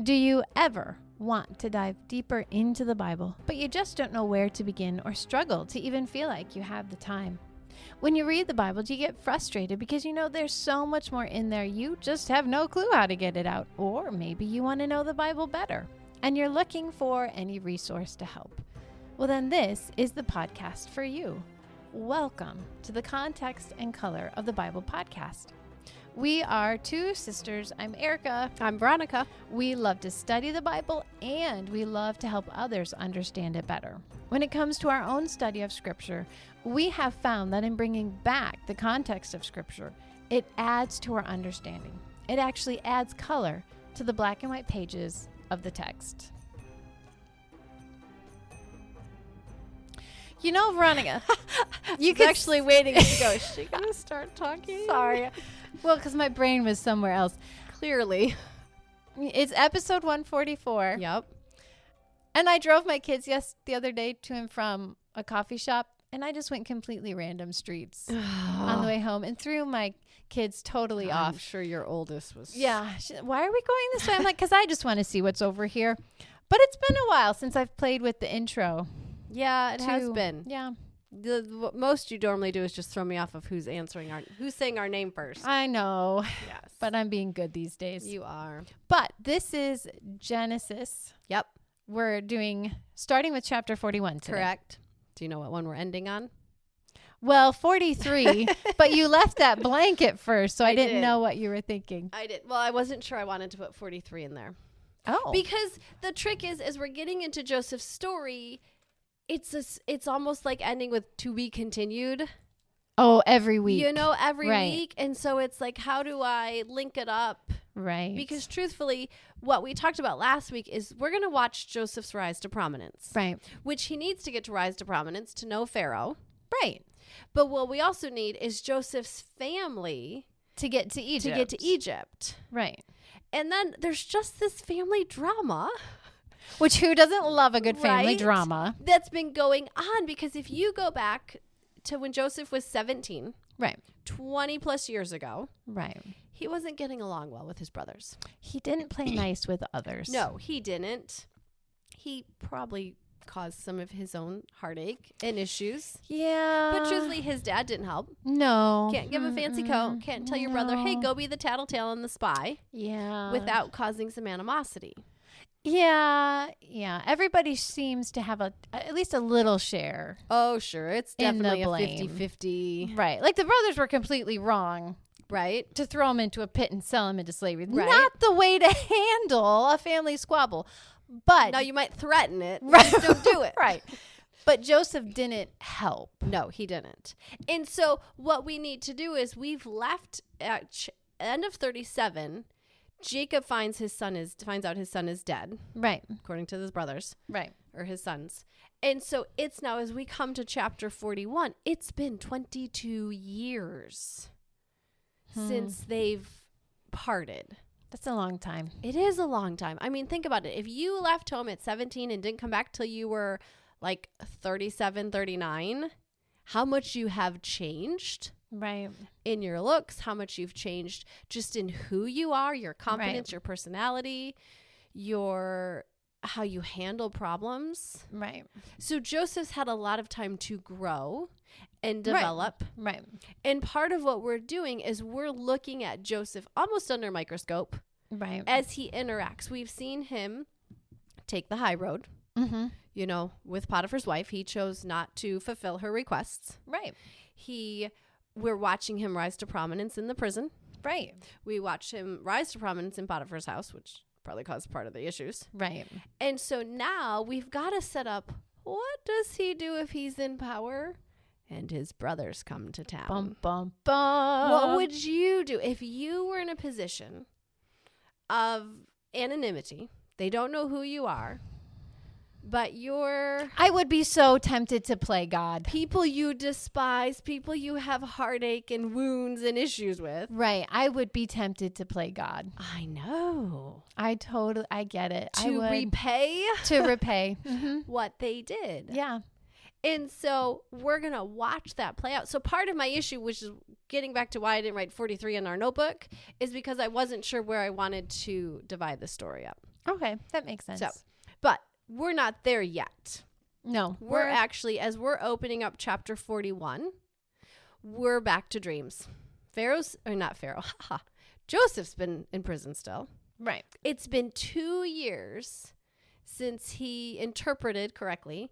Do you ever want to dive deeper into the Bible, but you just don't know where to begin or struggle to even feel like you have the time? When you read the Bible, do you get frustrated because you know there's so much more in there, you just have no clue how to get it out? Or maybe you want to know the Bible better and you're looking for any resource to help. Well, then this is the podcast for you. Welcome to the Context and Color of the Bible podcast. We are two sisters. I'm Erica. I'm Veronica. We love to study the Bible and we love to help others understand it better. When it comes to our own study of Scripture, we have found that in bringing back the context of Scripture, it adds to our understanding. It actually adds color to the black and white pages of the text. You know, Veronica, you could actually waiting to go. Is she gonna start talking? Sorry. Well, because my brain was somewhere else. Clearly. It's episode 144. Yep. And I drove my kids the other day to and from a coffee shop, and I just went completely random streets on the way home and threw my kids totally off. I'm sure your oldest was. Yeah. Why are we going this way? I'm like, because I just want to see what's over here. But it's been a while since I've played with the intro. Yeah, it has been. Yeah. The most you normally do is just throw me off of who's saying our name first. I know. Yes. But I'm being good these days. You are. But this is Genesis. Yep. We're starting with chapter 41 today. Correct. Do you know what one we're ending on? Well, 43, but you left that blank at first, so I didn't did. know what you were thinking. I did. Well, I wasn't sure I wanted to put 43 in there. Oh. Because the trick is, as we're getting into Joseph's story, it's almost like ending with to be continued. Oh, every week. You know, every Right. week. And so it's like, how do I link it up? Right. Because truthfully, what we talked about last week is we're going to watch Joseph's rise to prominence. Right. Which he needs to get to rise to prominence to know Pharaoh. Right. But what we also need is Joseph's family To get to Egypt. Right. And then there's just this family drama. Which who doesn't love a good family Right? drama? That's been going on, because if you go back to when Joseph was 17, Right. 20 plus years ago, Right. he wasn't getting along well with his brothers. He didn't play nice with others. No, he didn't. He probably caused some of his own heartache and issues. Yeah. But truthfully, his dad didn't help. No. Can't give a fancy coat. Can't tell your brother, hey, go be the tattletale and the spy, Yeah. without causing some animosity. Yeah. Yeah. Everybody seems to have at least a little share. Oh, sure. It's In the definitely a blame. 50-50. Right. Like the brothers were completely wrong Right? to throw him into a pit and sell him into slavery. Right. Not the way to handle a family squabble. But Now, you might threaten it. Right. Just don't do it. right. But Joseph didn't help. No, he didn't. And so what we need to do is we've left at end of 37. Jacob finds out his son is dead, Right. according to his brothers Right. or his sons. And so it's now, as we come to chapter 41, it's been 22 years since they've parted. That's a long time. It is a long time. I mean, think about it. If you left home at 17 and didn't come back till you were like 37, 39, how much you have changed Right. in your looks, how much you've changed just in who you are, your confidence, Right. your personality, how you handle problems. Right. So Joseph's had a lot of time to grow and develop. Right. And part of what we're doing is we're looking at Joseph almost under a microscope Right. as he interacts. We've seen him take the high road. Mm-hmm. You know, with Potiphar's wife, he chose not to fulfill her requests. Right. We're watching him rise to prominence in the prison. Right. We watched him rise to prominence in Potiphar's house, which probably caused part of the issues. Right. And so now we've got to set up, what does he do if he's in power and his brothers come to town? Bum, bum, bum. What would you do if you were in a position of anonymity? They don't know who you are, but you're I would be so tempted to play God. people you despise, people you have heartache and wounds and issues with. Right. I would be tempted to play God. I know. I get it. I To would. repay To repay. Mm-hmm. what they did. Yeah. And so we're going to watch that play out. So part of my issue, which is getting back to why I didn't write 43 in our notebook, is because I wasn't sure where I wanted to divide the story up. Okay, that makes sense. So, but we're not there yet. No, We're actually, as we're opening up chapter 41, we're back to dreams. Joseph's been in prison still. right. It's been 2 years since he interpreted correctly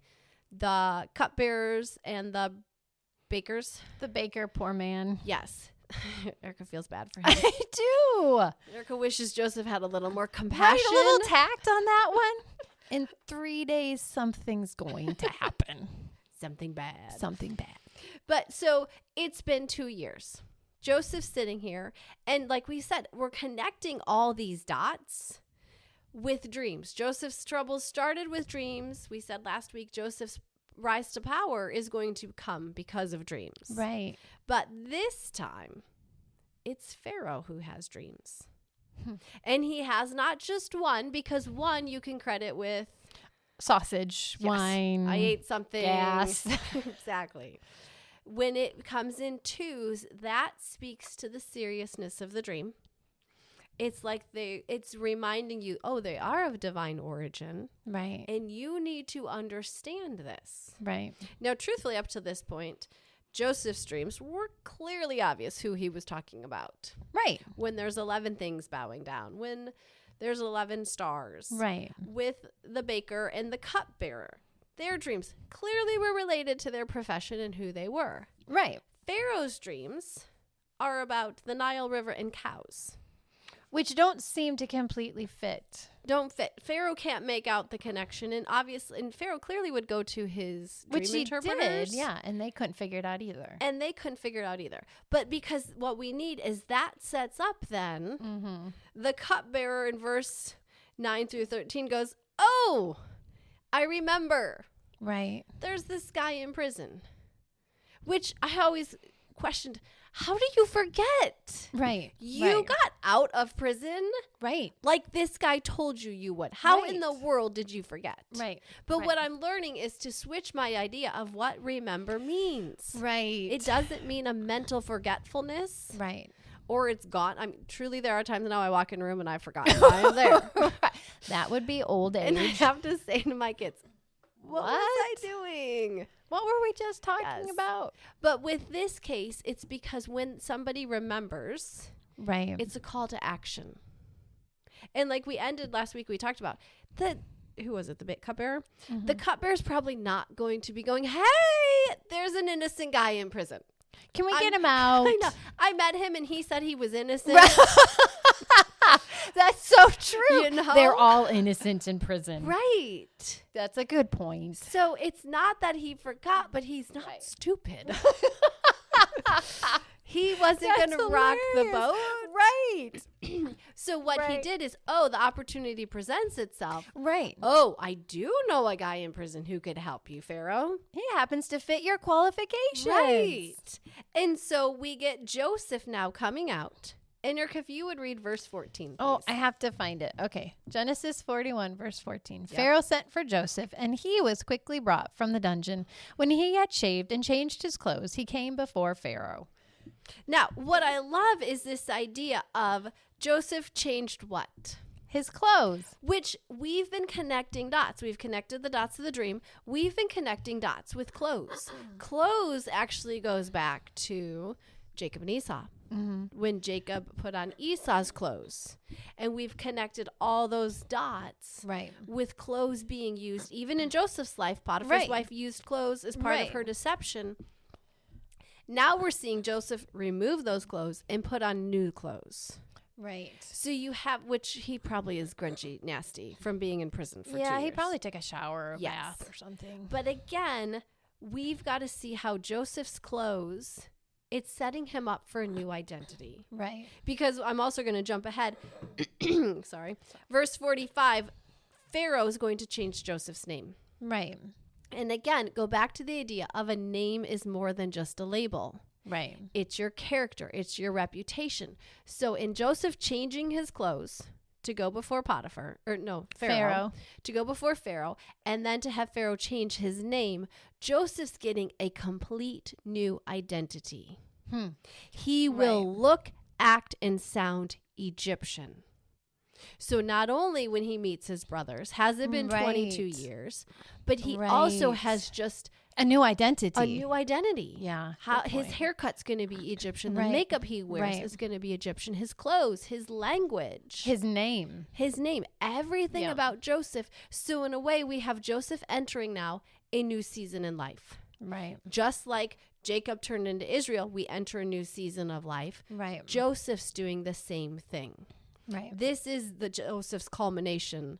the cupbearers and the bakers. The baker, poor man. Yes. Erica feels bad for him. I do. Erica wishes Joseph had a little more compassion. Right, a little tact on that one. In 3 days, something's going to happen. Something bad. Something bad. But so it's been 2 years. Joseph's sitting here. And like we said, we're connecting all these dots with dreams. Joseph's troubles started with dreams. We said last week, Joseph's rise to power is going to come because of dreams. Right. But this time, it's Pharaoh who has dreams. And he has not just one, because one you can credit with Sausage, wine. I ate something. Gas. Exactly. When it comes in twos, that speaks to the seriousness of the dream. It's like it's reminding you, oh, they are of divine origin. Right. And you need to understand this. Right. Now, truthfully, up to this point, Joseph's dreams were clearly obvious who he was talking about. Right. When there's 11 things bowing down, when there's 11 stars. Right. With the baker and the cupbearer. Their dreams clearly were related to their profession and who they were. Right. Pharaoh's dreams are about the Nile River and cows. Which don't seem to completely fit. Don't fit. Pharaoh can't make out the connection, and obviously, and Pharaoh clearly would go to his dream interpreters. Did, yeah, and they couldn't figure it out either. And they couldn't figure it out either. But because what we need is that sets up then the cupbearer in verse 9 through 13 goes, oh, I remember. Right. There's this guy in prison, which I always questioned. How do you forget? Right. You got out of prison. Right. Like this guy told you would. How in the world did you forget? Right. But what I'm learning is to switch my idea of what remember means. Right. It doesn't mean a mental forgetfulness. Right. Or it's gone. I mean, truly, there are times now I walk in a room and I've forgotten why I'm there. That would be old age. And I have to say to my kids, what was I doing? What were we just talking about? But with this case, it's because when somebody remembers, right, it's a call to action. And like we ended last week, we talked about who was it? The cupbearer? The cupbearer's probably not going to be going, hey, there's an innocent guy in prison. Can we get him out? I know. I met him and he said he was innocent. That's so true. You know? They're all innocent in prison. Right. That's a good point. So it's not that he forgot, but he's not stupid. He wasn't going to rock the boat. Right. So what he did is, the opportunity presents itself. Right. Oh, I do know a guy in prison who could help you, Pharaoh. He happens to fit your qualifications. Right. And so we get Joseph now coming out. And Eric, if you would read verse 14, please. Oh, I have to find it. Okay. Genesis 41, verse 14. Yep. Pharaoh sent for Joseph, and he was quickly brought from the dungeon. When he had shaved and changed his clothes, he came before Pharaoh. Now, what I love is this idea of Joseph changed what? His clothes. Which we've been connecting dots. We've connected the dots of the dream. We've been connecting dots with clothes. Clothes actually goes back to Jacob and Esau. When Jacob put on Esau's clothes. And we've connected all those dots with clothes being used. Even in Joseph's life, Potiphar's wife used clothes as part of her deception. Now we're seeing Joseph remove those clothes and put on new clothes. Right. So you have, which he probably is grungy, nasty from being in prison for 2 years. Yeah, he probably took a shower or a bath or something. But again, we've got to see how Joseph's clothes, it's setting him up for a new identity. Right. Because I'm also going to jump ahead. Sorry. Verse 45, Pharaoh is going to change Joseph's name. Right. And again, go back to the idea of a name is more than just a label. Right. It's your character. It's your reputation. So in Joseph changing his clothes to go before Pharaoh, to go before Pharaoh, and then to have Pharaoh change his name, Joseph's getting a complete new identity. He will look, act, and sound Egyptian. So not only when he meets his brothers, has it been 22 Right. years, but he also Right. has just A new identity. a new identity. Yeah. How good his point. haircut's going to be Egyptian. The Right. makeup he wears Right. is going to be Egyptian. His clothes, his language, His name. his name, everything Yeah. about Joseph. So in a way, we have Joseph entering now a new season in life. Right. Just like Jacob turned into Israel, we enter a new season of life. Right. Joseph's doing the same thing. Right. This is the Joseph's culmination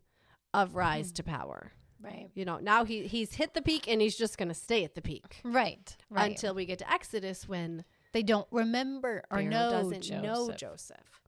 of rise to power. Right. You know, now he's hit the peak and he's just going to stay at the peak Right. Right. until we get to Exodus when they don't remember or Pharaoh know doesn't Joseph. know Joseph.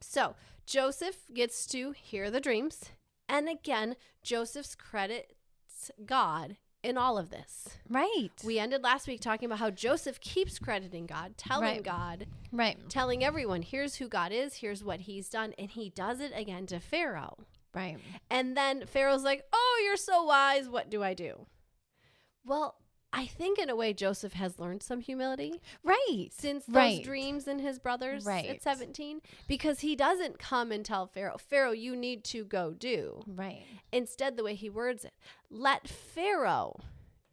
So Joseph gets to hear the dreams. And again, Joseph's credits God in all of this. Right. We ended last week talking about how Joseph keeps crediting God, telling Right. God, Right. telling everyone, here's who God is, here's what he's done. And he does it again to Pharaoh. Right. And then Pharaoh's like, oh, you're so wise. What do I do? Well, I think in a way Joseph has learned some humility Right. since those Right. dreams and his brothers Right. at 17, because he doesn't come and tell Pharaoh, you need to go do. Right. Instead, the way he words it, let Pharaoh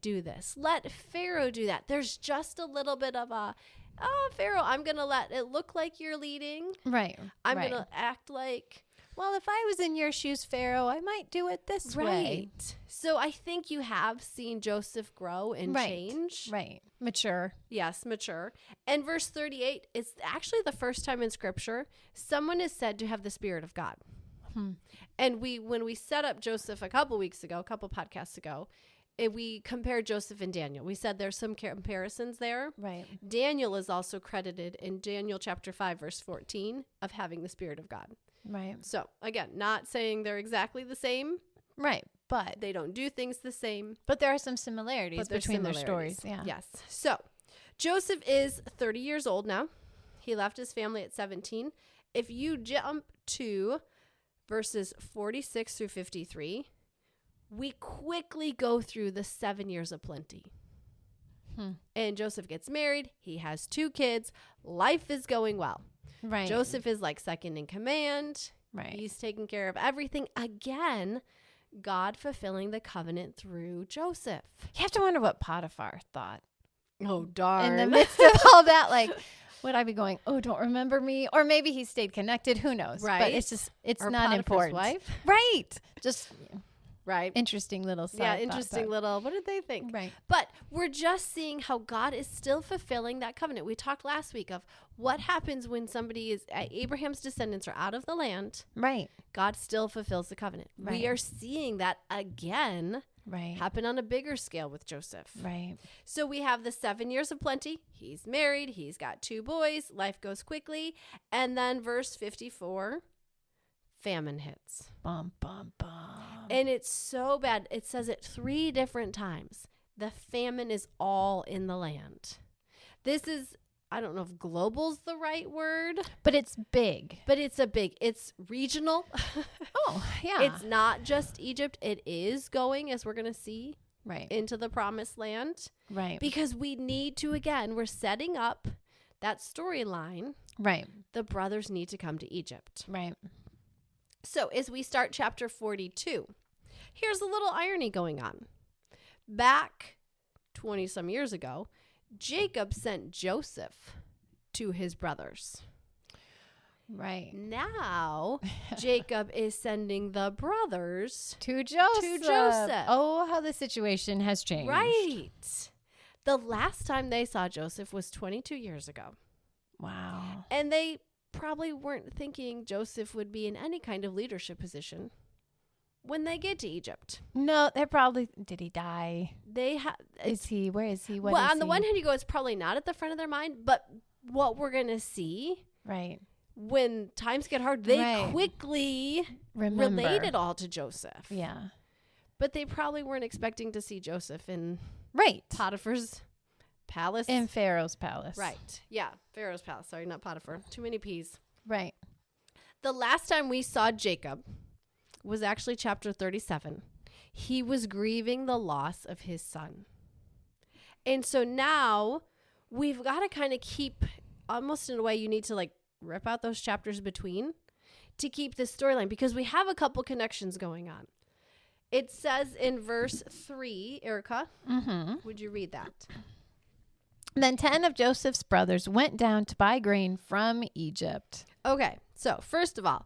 do this. Let Pharaoh do that. There's just a little bit of a, oh, Pharaoh, I'm going to let it look like you're leading. Right. I'm right. going to act like. Well, if I was in your shoes, Pharaoh, I might do it this way. So I think you have seen Joseph grow and Right. change. Right. Mature. Yes, mature. And verse 38 is actually the first time in scripture someone is said to have the Spirit of God. And when we set up Joseph a couple podcasts ago, we compared Joseph and Daniel. We said there's some comparisons there. Right. Daniel is also credited in Daniel chapter 5, verse 14 of having the Spirit of God. Right. So again, not saying they're exactly the same. Right. But They don't do things the same. there are some similarities But there's between their similarities. stories. Yeah. Yes. So Joseph is 30 years old now. He left his family at 17. If you jump to verses 46 through 53, we quickly go through the 7 years of plenty. And Joseph gets married. He has 2 kids. Life is going well. Right. Joseph is like second in command. Right. He's taking care of everything. Again, God fulfilling the covenant through Joseph. You have to wonder what Potiphar thought. Oh, darn. In the midst of all that, like, would I be going, oh, don't remember me? Or maybe he stayed connected. Who knows? But Right. it's Or not Potiphar's important. wife. Right. Just Right. interesting little side Yeah, thought, interesting but- little, what did they think? Right. But we're just seeing how God is still fulfilling that covenant. We talked last week of what happens when somebody is, Abraham's descendants are out of the land. Right. God still fulfills the covenant. Right. We are seeing that again Right. happen on a bigger scale with Joseph. Right. So we have the 7 years of plenty. He's married. He's got 2 boys. Life goes quickly. And then verse 54, famine hits. Bum, bum, bum. And it's so bad. It says it 3 different times. The famine is all in the land. This is, I don't know if global's the right word, But it's big. but it's regional. Oh, yeah. It's not just Egypt. It is going, as we're going to see, right. into the promised land. Right. Because we need to, again, we're setting up that storyline. Right. The brothers need to come to Egypt. Right. So as we start chapter 42, here's a little irony going on. Back 20 some years ago, Jacob sent Joseph to his brothers. Right. Now, Jacob is sending the brothers To Joseph. to Joseph. Oh, how the situation has changed. Right. The last time they saw Joseph was 22 years ago. Wow. And they probably weren't thinking Joseph would be in any kind of leadership position when they get to Egypt. No, they're probably, did he die? They have. Is he, where is he? Well, on the one hand, you go, it's probably not at the front of their mind, but what we're going to see Right. when times get hard, they Right. quickly Remember. relate it all to Joseph. Yeah. But they probably weren't expecting to see Joseph in Right. Potiphar's palace. In Pharaoh's palace. Right. Yeah. Pharaoh's palace. Sorry, not Potiphar. Too many P's. Right. The last time we saw Jacob was actually chapter 37. He was grieving the loss of his son. And so now we've got to kind of keep, almost in a way, you need to like rip out those chapters between to keep this storyline because we have a couple connections going on. It says in verse 3, Erica, would you read that? Then 10 of Joseph's brothers went down to buy grain from Egypt. Okay, so first of all,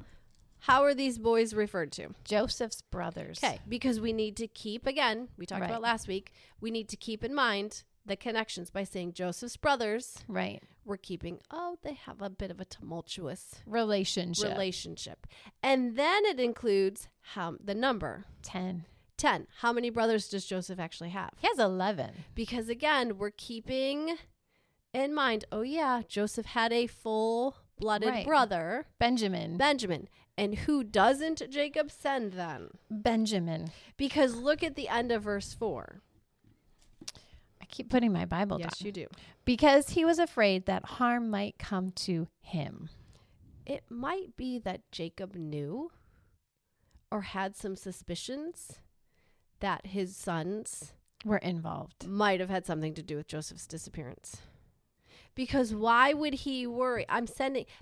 how are these boys referred to? Joseph's brothers. Okay, because we need to keep, again, we talked about last week, we need to keep in mind the connections by saying Joseph's brothers. Right. We're keeping, they have a bit of a tumultuous relationship. And then it includes the number. 10. How many brothers does Joseph actually have? He has 11. Because again, we're keeping in mind, Joseph had a full-blooded brother. Benjamin. And who doesn't Jacob send then? Benjamin. Because look at the end of verse 4. I keep putting my Bible down. Yes, you do. Because he was afraid that harm might come to him. It might be that Jacob knew or had some suspicions that his sons were involved. Might have had something to do with Joseph's disappearance. Because why would he worry?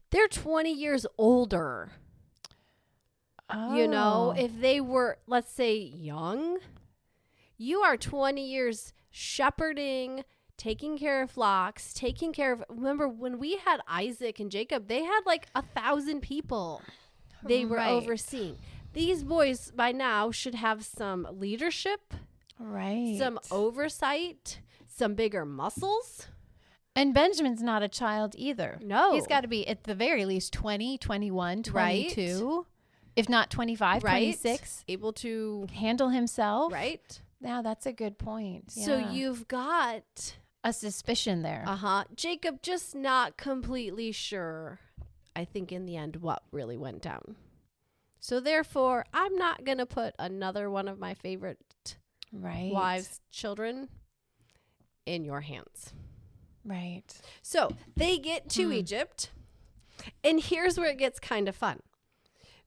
They're 20 years older. Oh. You know, if they were, let's say, young, you are 20 years shepherding, taking care of flocks, remember when we had Isaac and Jacob, they had like 1,000 people they were overseeing. These boys by now should have some leadership, some oversight, some bigger muscles. And Benjamin's not a child either. No. He's got to be at the very least 20, 21, 22, if not 25, 26. Able to handle himself. Right. Yeah, that's a good point. Yeah. So you've got a suspicion there. Jacob just not completely sure, I think, in the end, what really went down. So therefore, I'm not going to put another one of my favorite wives' children in your hands. Right. So they get to Egypt, and here's where it gets kind of fun.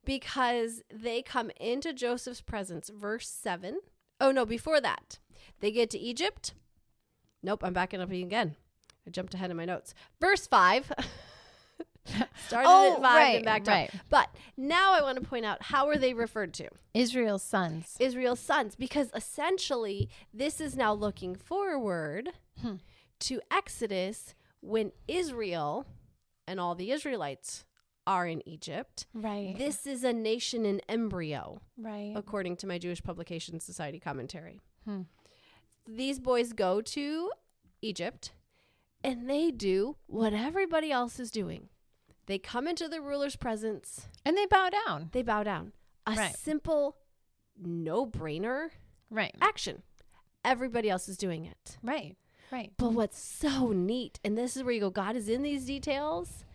Because they come into Joseph's presence, verse 7. Oh, no, before that. They get to Egypt. Nope, I'm backing up again. I jumped ahead in my notes. Verse 5. Started at 5 and backed up. But now I want to point out, how are they referred to? Israel's sons. Israel's sons. Because essentially, this is now looking forward to Exodus when Israel and all the Israelites are in Egypt. Right. This is a nation in embryo. Right. According to my Jewish Publication Society commentary. These boys go to Egypt and they do what everybody else is doing. They come into the ruler's presence. And they bow down. A simple, no-brainer action. Everybody else is doing it. Right. But what's so neat, and this is where you go, God is in these details.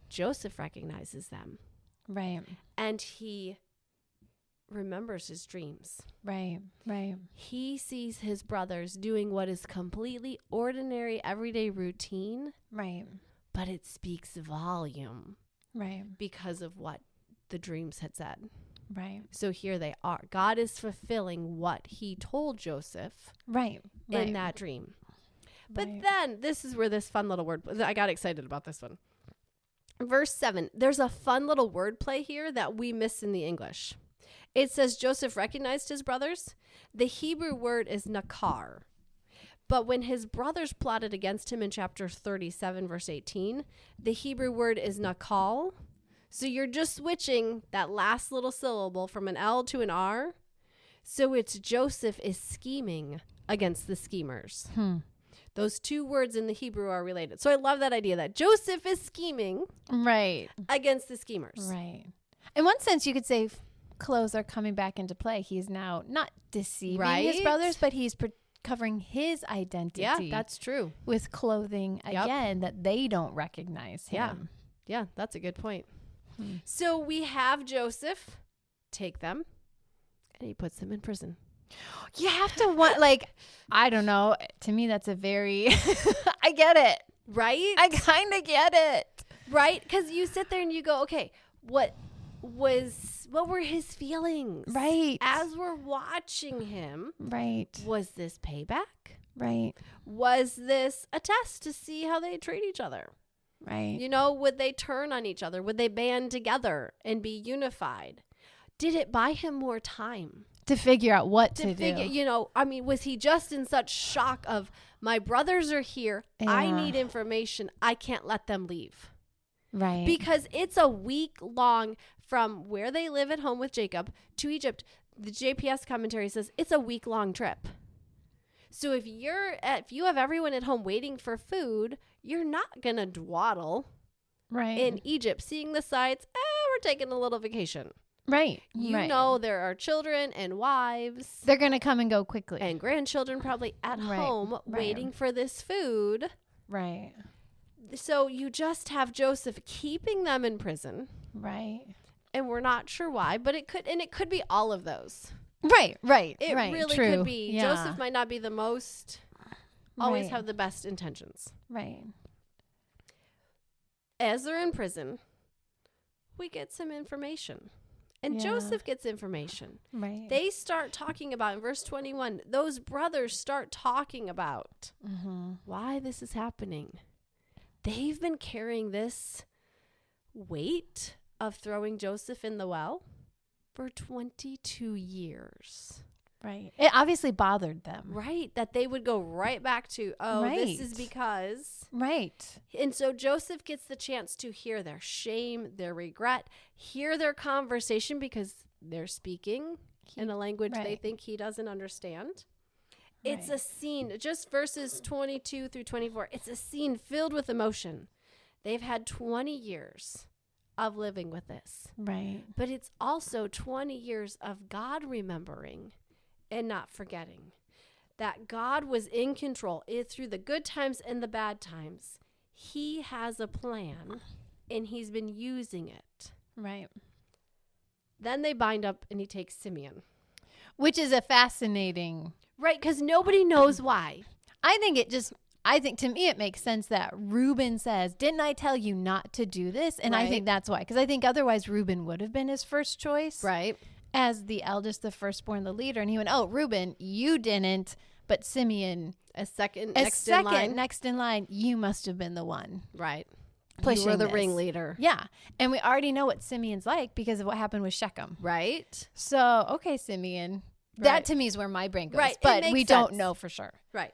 Joseph recognizes them. Right. And he remembers his dreams. Right. He sees his brothers doing what is completely ordinary, everyday routine. Right. But it speaks volume. Right. Because of what the dreams had said. Right. So here they are. God is fulfilling what he told Joseph. In that dream. But then this is where this fun little word, I got excited about this one. Verse 7, there's a fun little word play here that we miss in the English. It says Joseph recognized his brothers. The Hebrew word is nakar. But when his brothers plotted against him in chapter 37, verse 18, the Hebrew word is nakal. So you're just switching that last little syllable from an L to an R. So it's Joseph is scheming against the schemers. Those two words in the Hebrew are related. So I love that idea that Joseph is scheming against the schemers. Right. In one sense, you could say clothes are coming back into play. He's now not deceiving his brothers, but he's covering his identity. Yeah, that's true. With clothing, again, that they don't recognize him. Yeah, that's a good point. So we have Joseph take them, and he puts them in prison. You have to I don't know. To me, that's a very, I get it. Right? I kind of get it. Right? Because you sit there and you go, okay, what were his feelings? Right. As we're watching him. Right. Was this payback? Right. Was this a test to see how they treat each other? Right. You know, would they turn on each other? Would they band together and be unified? Did it buy him more time? To figure out what to do. You know, I mean, was he just in such shock of, my brothers are here. I need information. I can't let them leave. Right. Because it's a week long from where they live at home with Jacob to Egypt. The JPS commentary says it's a week long trip. So if you have everyone at home waiting for food, you're not going to dwaddle in Egypt seeing the sights. We're taking a little vacation. Right. You know there are children and wives. They're going to come and go quickly. And grandchildren probably at home waiting for this food. Right. So you just have Joseph keeping them in prison. Right. And we're not sure why, but it could be all of those. Right. It really True. could be. Yeah. Joseph might not be the most, always have the best intentions. Right. As they're in prison, we get some information. And Joseph gets information. Right. They start talking about, in verse 21, those brothers start talking about why this is happening. They've been carrying this weight of throwing Joseph in the well for 22 years. Right. It obviously bothered them. Right. That they would go right back to, this is because. Right. And so Joseph gets the chance to hear their shame, their regret, hear their conversation because they're speaking in a language they think he doesn't understand. It's a scene, just verses 22 through 24. It's a scene filled with emotion. They've had 20 years of living with this. Right. But it's also 20 years of God remembering and not forgetting that God was in control through the good times and the bad times. He has a plan and he's been using it. Right. Then they bind up and he takes Simeon. Which is a fascinating. Right, because nobody knows why. I think to me it makes sense that Reuben says, didn't I tell you not to do this? And I think that's why. Because I think otherwise Reuben would have been his first choice. Right. As the eldest, the firstborn, the leader. And he went, Reuben, you didn't. But Simeon, next in line, you must have been the one. Right. Pushing you were the this. ringleader. Yeah. And we already know what Simeon's like because of what happened with Shechem. Right. So, okay, Simeon. Right. That to me is where my brain goes. Right. But we don't know for sure. Right.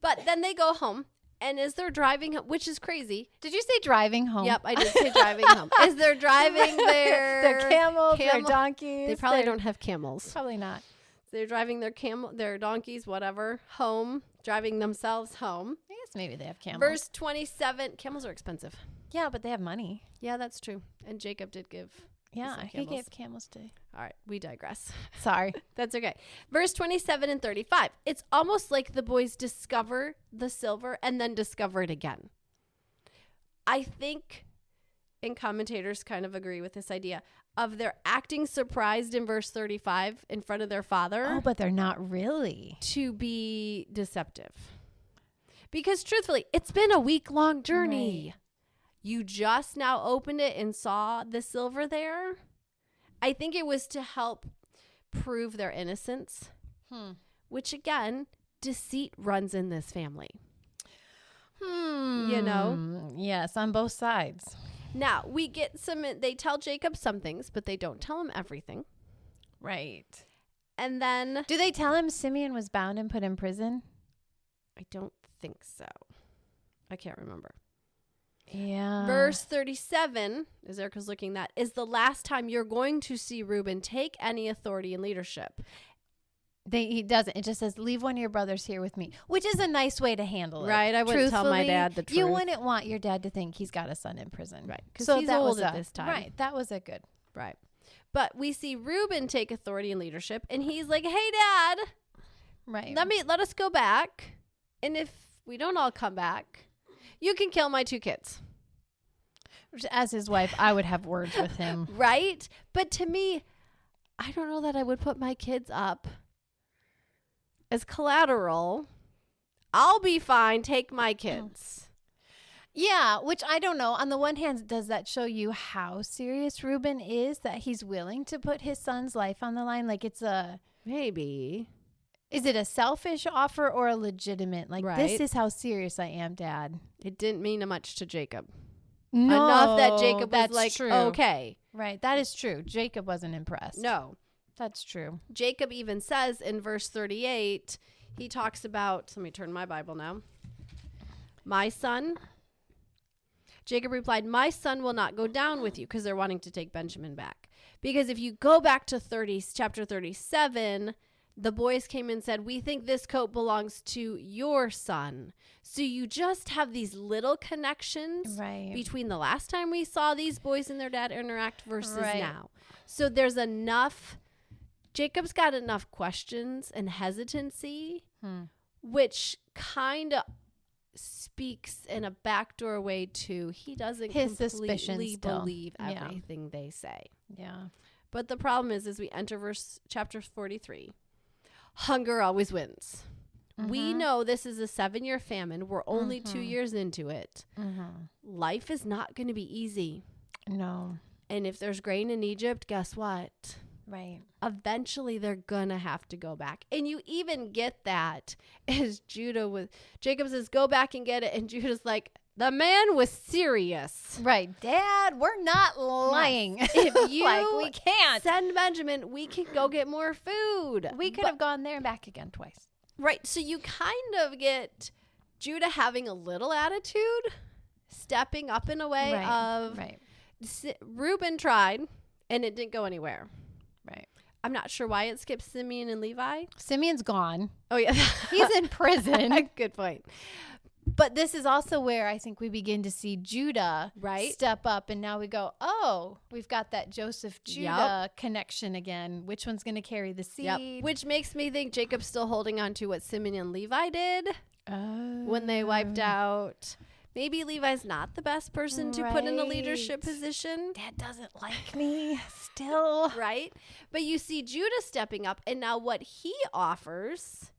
But then they go home. And as they're driving home, which is crazy. Did you say driving home? Yep, I did say driving home. As they're driving their camels, their donkeys. They probably don't have camels. Probably not. They're driving their donkeys, whatever, home, driving themselves home. I guess maybe they have camels. Verse 27, camels are expensive. Yeah, but they have money. Yeah, that's true. And Jacob did give. Yeah, he gave camels to. All right, we digress. Sorry. That's okay. Verse 27 and 35. It's almost like the boys discover the silver and then discover it again. I think, and commentators kind of agree with this idea, of their acting surprised in verse 35 in front of their father. Oh, but they're not really. To be deceptive. Because truthfully, it's been a week-long journey. Right. You just now opened it and saw the silver there. I think it was to help prove their innocence, which again, deceit runs in this family. You know? Yes, on both sides. Now, we get they tell Jacob some things, but they don't tell him everything. Right. And then... Do they tell him Simeon was bound and put in prison? I don't think so. I can't remember. Yeah. Verse 37, as Erica's looking at, is the last time you're going to see Reuben take any authority and leadership. He doesn't. It just says, leave one of your brothers here with me, which is a nice way to handle it. Right. I wouldn't tell my dad the truth. You wouldn't want your dad to think he's got a son in prison. Right. Because he's old at this time. Right. That was a good. Right. But we see Reuben take authority and leadership, and he's like, hey, Dad. Right. Let us go back. And if we don't all come back, you can kill my 2 kids. As his wife, I would have words with him. Right? But to me, I don't know that I would put my kids up as collateral. I'll be fine. Take my kids. Yeah, which I don't know. On the one hand, does that show you how serious Reuben is that he's willing to put his son's life on the line? Like it's a... Maybe. Is it a selfish offer or a legitimate? Like, right. This is how serious I am, Dad. It didn't mean much to Jacob. No, enough that Jacob was that's like, true. okay. Right. That is true. Jacob wasn't impressed. No. That's true. Jacob even says in verse 38, he talks about, let me turn my Bible now. My son, Jacob replied, my son will not go down with you, because they're wanting to take Benjamin back. Because if you go back to chapter 37, the boys came and said, we think this coat belongs to your son. So you just have these little connections between the last time we saw these boys and their dad interact versus now. So there's enough, Jacob's got enough questions and hesitancy, which kind of speaks in a backdoor way to he doesn't completely believe everything they say. Yeah. But the problem is, as we enter chapter 43, hunger always wins. We know this is a 7-year famine. We're only 2 years into it. Life is not going to be easy. No. And if there's grain in Egypt, guess what? Right. Eventually, they're going to have to go back. And you even get that as Jacob says, go back and get it. And Judah's like, the man was serious. Right. Dad, we're not lying. Yes. If you we can't send Benjamin, we can go get more food. We could have gone there and back again twice. Right. So you kind of get Judah having a little attitude, stepping up in a way of Reuben tried and it didn't go anywhere. Right. I'm not sure why it skipped Simeon and Levi. Simeon's gone. Oh, yeah. He's in prison. Good point. But this is also where I think we begin to see Judah step up. And now we go, oh, we've got that Joseph-Judah connection again. Which one's going to carry the seed? Yep. Which makes me think Jacob's still holding on to what Simeon and Levi did when they wiped out. Maybe Levi's not the best person to put in a leadership position. Dad doesn't like me still. Right? But you see Judah stepping up. And now what he offers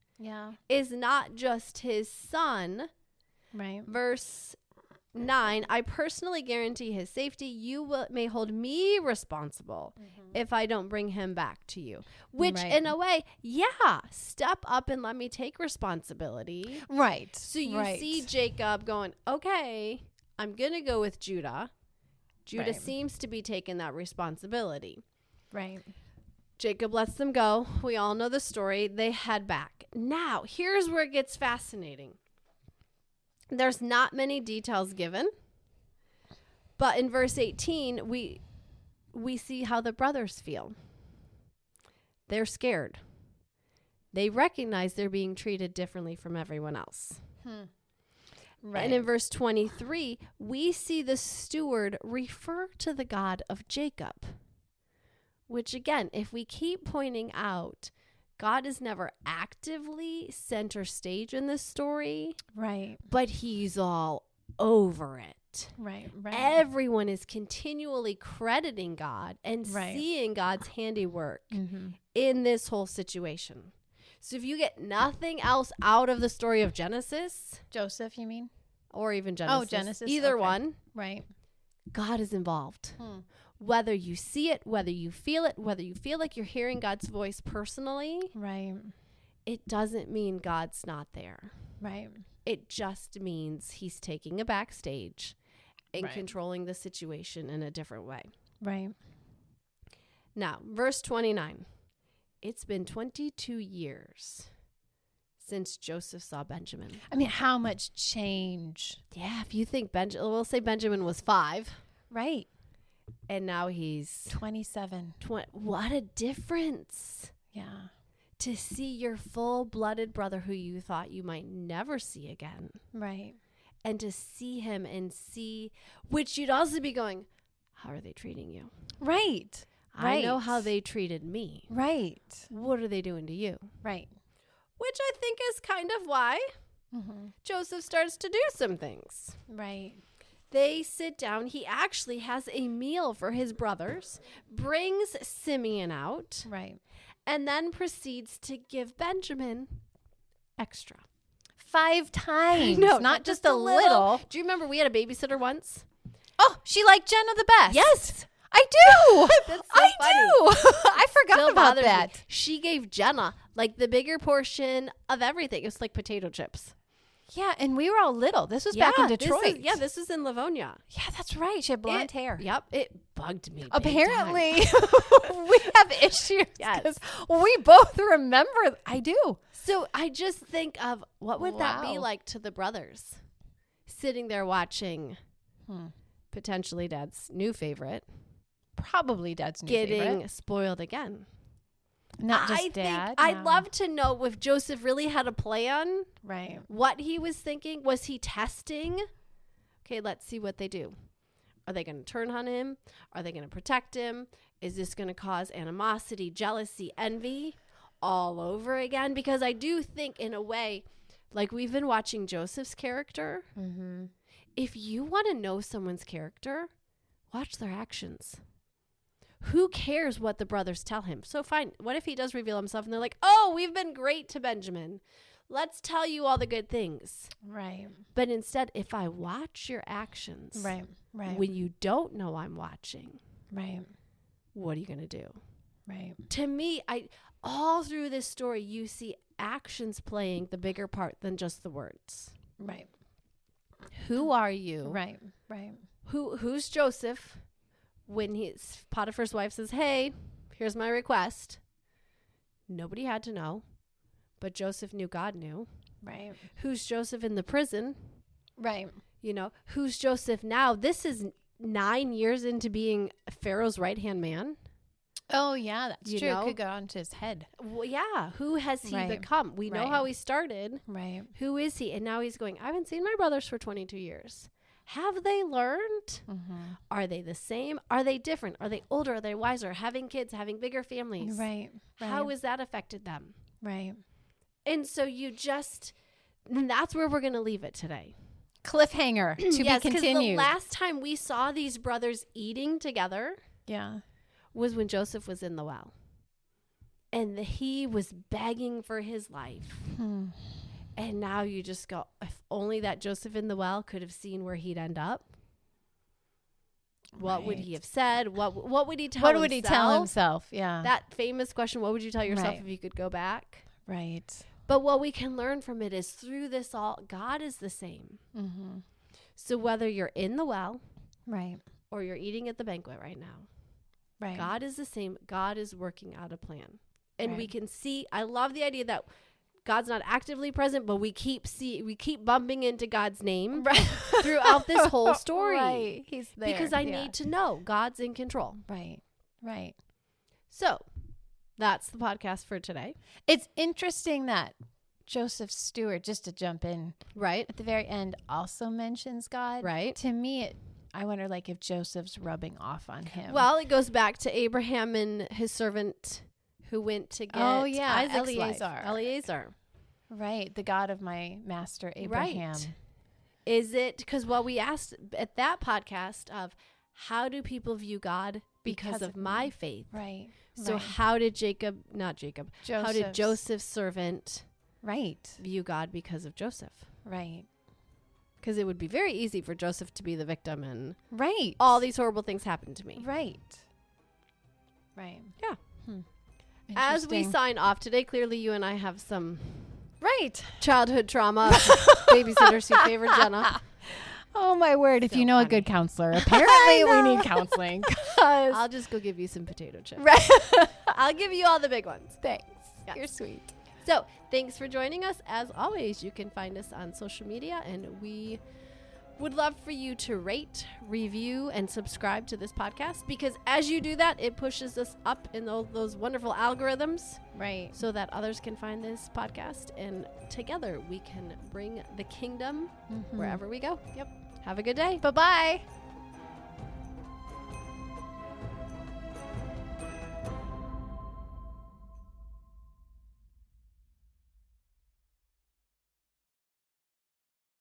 is not just his son. Right. Verse 9, I personally guarantee his safety. You may hold me responsible if I don't bring him back to you. Which in a way, step up and let me take responsibility. Right. So you see Jacob going, okay, I'm going to go with Judah. Judah seems to be taking that responsibility. Right. Jacob lets them go. We all know the story. They head back. Now, here's where it gets fascinating. There's not many details given, but in verse 18, we see how the brothers feel. They're scared. They recognize they're being treated differently from everyone else. Right. And in verse 23, we see the steward refer to the God of Jacob, which again, if we keep pointing out, God is never actively center stage in this story. Right. But he's all over it. Right. Everyone is continually crediting God and seeing God's handiwork in this whole situation. So if you get nothing else out of the story of Genesis. Joseph, you mean? Or even Genesis. Oh, Genesis. Either one. Right. God is involved. Whether you see it, whether you feel it, whether you feel like you're hearing God's voice personally, it doesn't mean God's not there. Right. It just means he's taking a backstage and controlling the situation in a different way. Right. Now, verse 29. It's been 22 years since Joseph saw Benjamin. I mean, how much change? Yeah, if you think we'll say Benjamin was 5. Right. And now he's 27. What a difference. Yeah. To see your full-blooded brother who you thought you might never see again. Right. And to see him and see, which you'd also be going, how are they treating you? Right. I know how they treated me. Right. What are they doing to you? Right. Which I think is kind of why Joseph starts to do some things. Right. They sit down. He actually has a meal for his brothers, brings Simeon out, and then proceeds to give Benjamin extra. 5 times. No, not just a little. Do you remember we had a babysitter once? Oh, she liked Jenna the best. Yes. I do. That's so funny. I forgot Still about bothers that. me. She gave Jenna like the bigger portion of everything. It was like potato chips. Yeah, and we were all little. This was back in Detroit. This was in Livonia. Yeah, that's right. She had blonde hair. Yep, it bugged me. Apparently, we have issues. Yes. 'Cause we both remember. I do. So I just think of what would that be like to the brothers sitting there watching potentially Dad's new favorite. Probably Dad's new getting favorite. spoiled again. Not just Dad. I'd love to know if Joseph really had a plan. Right. What he was thinking. Was he testing? Okay, let's see what they do. Are they going to turn on him? Are they going to protect him? Is this going to cause animosity, jealousy, envy all over again? Because I do think in a way, like we've been watching Joseph's character. Mm-hmm. If you want to know someone's character, watch their actions. Who cares what the brothers tell him? So fine. What if he does reveal himself and they're like, oh, we've been great to Benjamin. Let's tell you all the good things. Right. But instead, if I watch your actions, Right. when you don't know I'm watching, Right. what are you going to do? Right. To me, all through this story, you see actions playing the bigger part than just the words. Right. Who are you? Right. Right. Who's Joseph? When Potiphar's wife says, hey, here's my request. Nobody had to know, but Joseph knew God knew. Right. Who's Joseph in the prison? Right. You know, who's Joseph now? This is 9 years into being Pharaoh's right-hand man. Oh, yeah, that's You true. know? It could go onto his head. Well, yeah. Who has he Right. become? We know Right. how he started. Right. Who is he? And now he's going, I haven't seen my brothers for 22 years. Have they learned? Mm-hmm. Are they the same? Are they different? Are they older? Are they wiser? Having kids, having bigger families. Right. How has that affected them? Right. And so that's where we're going to leave it today. Cliffhanger to Yes, be 'cause continued. the last time we saw these brothers eating together Yeah. was when Joseph was in the well. And he was begging for his life. And now you just go, if only that Joseph in the well could have seen where he'd end up. What would he have said? What would he tell himself? What would he tell himself? Yeah. That famous question, what would you tell yourself Right. if you could go back? Right. But what we can learn from it is through this all, God is the same. Mm-hmm. So whether you're in the well Right. or you're eating at the banquet right now, Right. God is the same. God is working out a plan. And we Right. can see, I love the idea that God's not actively present, but we keep bumping into God's name Right. throughout this whole story. Right. He's there. Because I Yeah. need to know God's in control. Right. Right. So that's the podcast for today. It's interesting that Joseph Stewart, just to jump in, Right? at the very end also mentions God. Right. To me, I wonder like if Joseph's rubbing off on him. Well, it goes back to Abraham and his servant who went to get Isaac's life. Eliezer. Right. The God of my master Abraham. Right. Is it, because what we asked at that podcast of how do people view God because of my faith? Right. So right. how did how did Joseph's servant right. view God because of Joseph? Right. Because it would be very easy for Joseph to be the victim and Right. all these horrible things happened to me. Right. Right. Yeah. As we Interesting. sign off today, clearly you and I have some Right. childhood trauma. Babysitters who favor Jenna. Oh my word! If So you know funny. a good counselor, apparently we need counseling. 'Cause- I'll just go give you some potato chips. right. I'll give you all the big ones. Thanks. Yes. You're sweet. So thanks for joining us. As always, you can find us on social media, and we would love for you to rate, review, and subscribe to this podcast, because as you do that, it pushes us up in those wonderful algorithms Right. so that others can find this podcast, and together we can bring the kingdom wherever we go. Yep. Have a good day. Bye-bye.